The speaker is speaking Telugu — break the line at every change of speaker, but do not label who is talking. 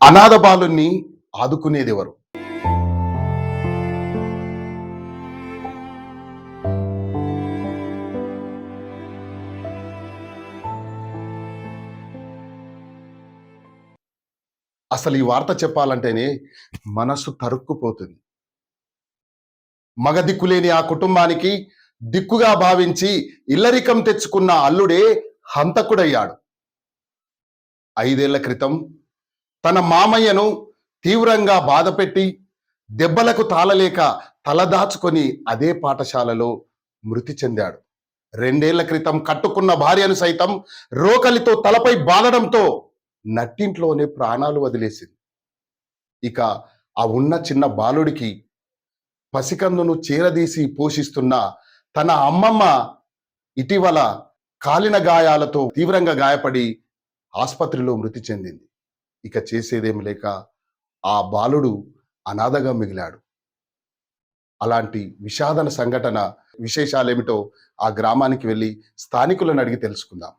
అనాథ బాలుని ఆదుకునేదెవరు? అసలు ఈ వార్త చెప్పాలంటేనే మనసు తరుక్కుపోతుంది. మగ దిక్కులేని ఆ కుటుంబానికి దిక్కుగా భావించి ఇల్లరికం తెచ్చుకున్న అల్లుడే హంతకుడయ్యాడు. 5 ఏళ్ల క్రితం తన మామయ్యను తీవ్రంగా బాధపెట్టి దెబ్బలకు తాళలేక తలదాచుకొని అదే పాఠశాలలో మృతి చెందాడు. 2 ఏళ్ల క్రితం కట్టుకున్న భార్యను సైతం రోకలితో తలపై బాదడంతో నట్టింట్లోనే ప్రాణాలు వదిలేసింది. ఇక ఆ ఉన్న చిన్న బాలుడికి పసికందును చేరదీసి పోషిస్తున్న తన అమ్మమ్మ ఇటీవల కాలిన గాయాలతో తీవ్రంగా గాయపడి ఆసుపత్రిలో మృతి చెందింది. ఇక చేసేదేం లేక ఆ బాలుడు అనాథగా మిగిలాడు. అలాంటి విషాదన సంఘటన విశేషాలేమిటో ఆ గ్రామానికి వెళ్ళి స్థానికులను అడిగి తెలుసుకుందాం.